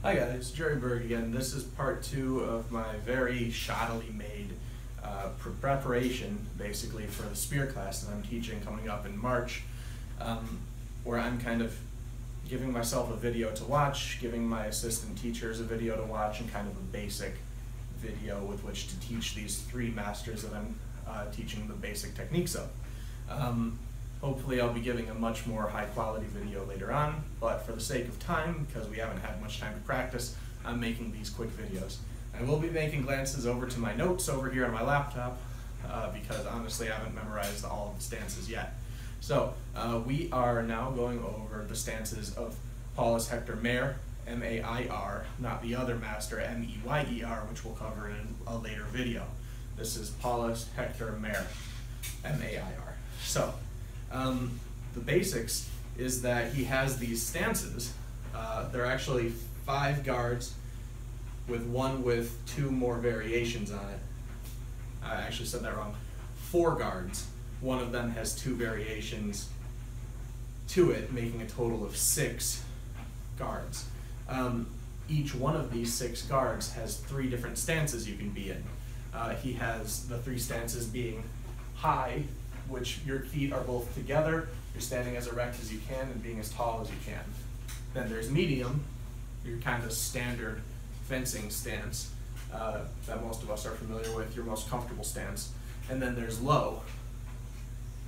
Hi guys, Jerry Berg again. This is part 2 of my very shoddily made preparation basically for the spear class that I'm teaching coming up in March, where I'm kind of giving myself a video to watch, giving my assistant teachers a video to watch, and kind of a basic video with which to teach these 3 masters that I'm teaching the basic techniques of. Hopefully I'll be giving a much more high quality video later on, but for the sake of time, because we haven't had much time to practice, I'm making these quick videos. I will be making glances over to my notes over here on my laptop, because honestly I haven't memorized all of the stances yet. So we are now going over the stances of Paulus Hector Mair, M-A-I-R, not the other master, M-E-Y-E-R, which we'll cover in a later video. This is Paulus Hector Mair, M-A-I-R. So the basics is that he has these stances. They're actually 5 guards with 2 more variations on it. I actually said that wrong. 4 guards. One of them has 2 variations to it, making a total of 6 guards. Each one of these 6 guards has 3 different stances you can be in. He has the 3 stances being high, which your feet are both together, you're standing as erect as you can and being as tall as you can. Then there's medium, your kind of standard fencing stance that most of us are familiar with, your most comfortable stance. And then there's low,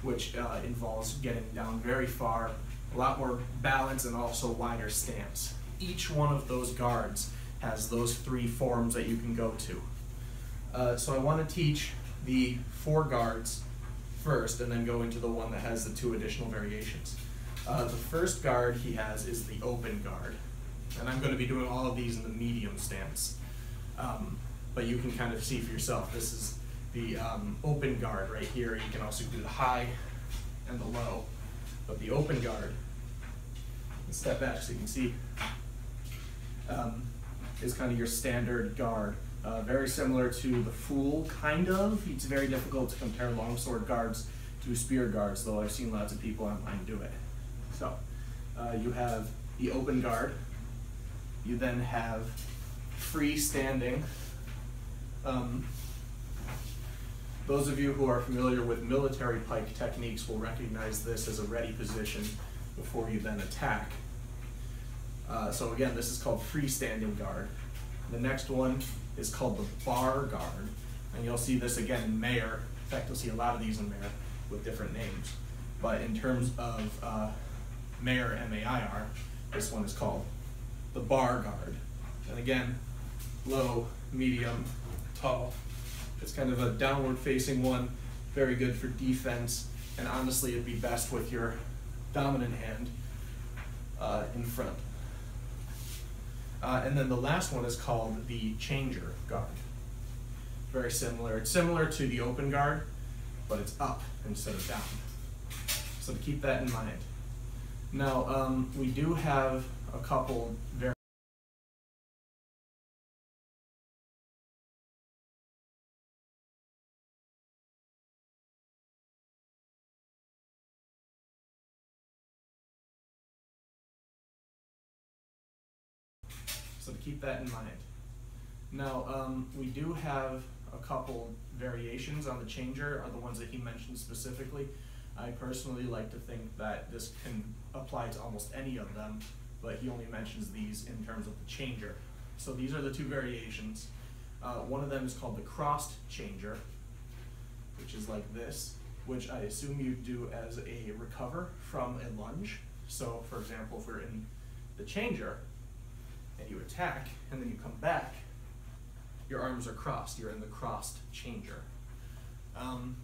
which involves getting down very far, a lot more balance, and also wider stance. Each one of those guards has those 3 forms that you can go to. So I want to teach the 4 guards first, and then go into the one that has the 2 additional variations. The first guard he has is the open guard, and I'm going to be doing all of these in the medium stance, but you can kind of see for yourself. This is the open guard right here. You can also do the high and the low, but the open guard, let's step back so you can see, is kind of your standard guard. Very similar to the Fool, kind of. It's very difficult to compare longsword guards to spear guards, though I've seen lots of people online do it. So, you have the open guard. You then have freestanding. Those of you who are familiar with military pike techniques will recognize this as a ready position before you then attack. So again, this is called freestanding guard. The next one is called the bar guard, and you'll see this again in Mair. In fact, you'll see a lot of these in Mair with different names. But in terms of Mair, M-A-I-R, this one is called the bar guard. And again, low, medium, tall. It's kind of a downward facing one, very good for defense, and honestly it'd be best with your dominant hand in front. And then the last one is called the changer guard. Very similar. It's similar to the open guard, but it's up instead of down. So to keep that in mind. Now, we do have a couple very So to keep that in mind. Now, we do have a couple variations on the changer, are the ones that he mentioned specifically. I personally like to think that this can apply to almost any of them, but he only mentions these in terms of the changer. So these are the 2 variations. One of them is called the crossed changer, which is like this, which I assume you do as a recover from a lunge. So for example, if we're in the changer, and you attack, and then you come back, your arms are crossed. You're in the crossed changer. And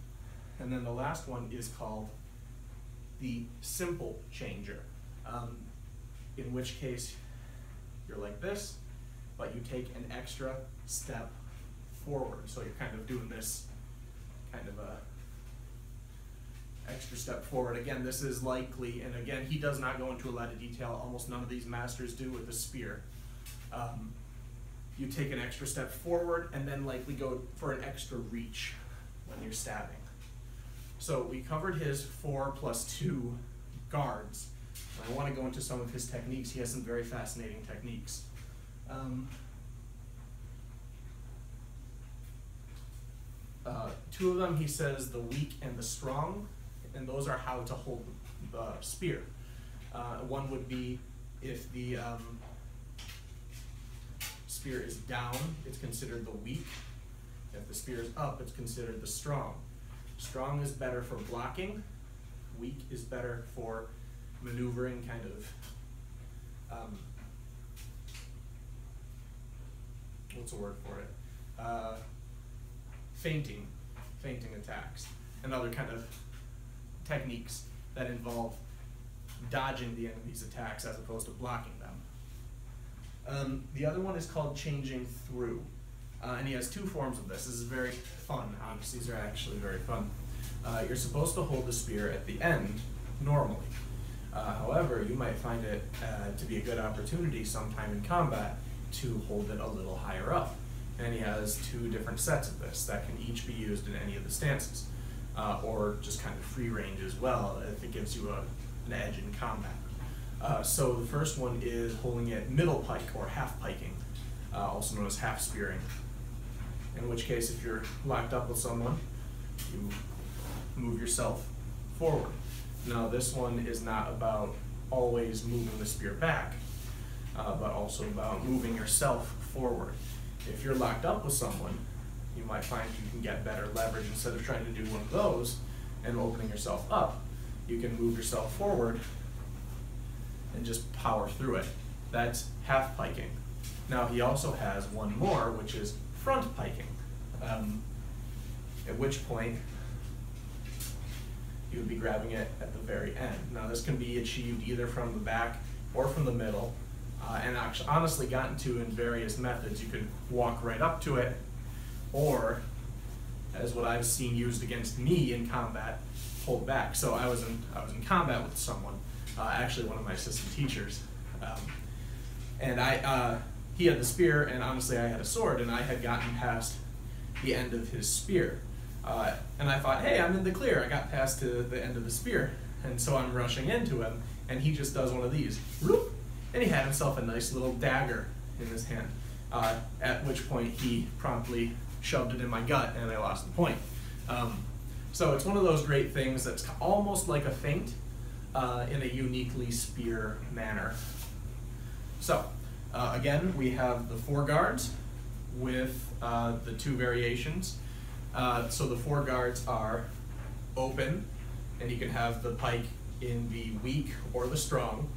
then the last one is called the simple changer, in which case you're like this, but you take an extra step forward. So you're kind of doing this kind of a extra step forward. Again, this is likely, and again, he does not go into a lot of detail. Almost none of these masters do with the spear. You take an extra step forward and then likely go for an extra reach when you're stabbing. So we covered his 4 + 2 guards. I want to go into some of his techniques. He has some very fascinating techniques. Two of them, he says the weak and the strong, and those are how to hold the spear. One would be if the spear is down, it's considered the weak. If the spear is up, it's considered the strong. Strong is better for blocking. Weak is better for maneuvering, kind of, what's the word for it? Feinting attacks, and other kind of techniques that involve dodging the enemy's attacks as opposed to blocking them. The other one is called changing through, and he has two forms of this. This is very fun. These are actually very fun. You're supposed to hold the spear at the end normally. However, you might find it to be a good opportunity sometime in combat to hold it a little higher up. And he has two different sets of this that can each be used in any of the stances, or just kind of free range as well if it gives you an edge in combat. So the first one is holding it middle pike or half piking, also known as half spearing. In which case, if you're locked up with someone, you move yourself forward. Now this one is not about always moving the spear back, but also about moving yourself forward. If you're locked up with someone, you might find you can get better leverage. Instead of trying to do one of those and opening yourself up, you can move yourself forward and just power through it. That's half piking. Now he also has one more, which is front piking, at which point you would be grabbing it at the very end. Now this can be achieved either from the back or from the middle, and actually honestly gotten to in various methods. You could walk right up to it, or, as what I've seen used against me in combat, hold back. So I was in combat with someone, actually one of my assistant teachers, and he had the spear, and honestly I had a sword, and I had gotten past the end of his spear. And I thought, hey, I'm in the clear. I got past to the end of the spear. And so I'm rushing into him, and he just does one of these. Whoop, and he had himself a nice little dagger in his hand, at which point he promptly shoved it in my gut, and I lost the point. So it's one of those great things that's almost like a feint in a uniquely spear manner. So, again, we have the four guards with the two variations. So the four guards are open, and you can have the pike in the weak or the strong.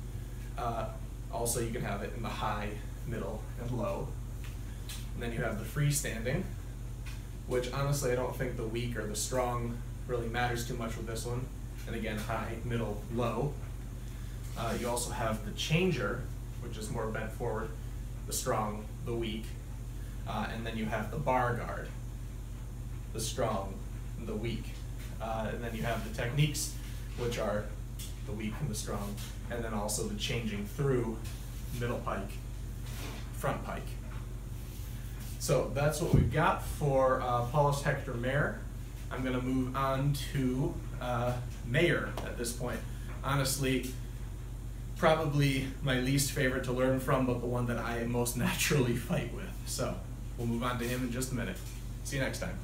Also, you can have it in the high, middle, and low. And then you have the freestanding, which honestly I don't think the weak or the strong really matters too much with this one. And again, high, middle, low. You also have the changer, which is more bent forward, the strong, the weak. And then you have the bar guard, the strong, and the weak. And then you have the techniques, which are the weak and the strong, and then also the changing through, middle pike, front pike. So that's what we've got for Paulus Hector Mair. I'm going to move on to Mair at this point. Honestly, probably my least favorite to learn from, but the one that I most naturally fight with. So we'll move on to him in just a minute. See you next time.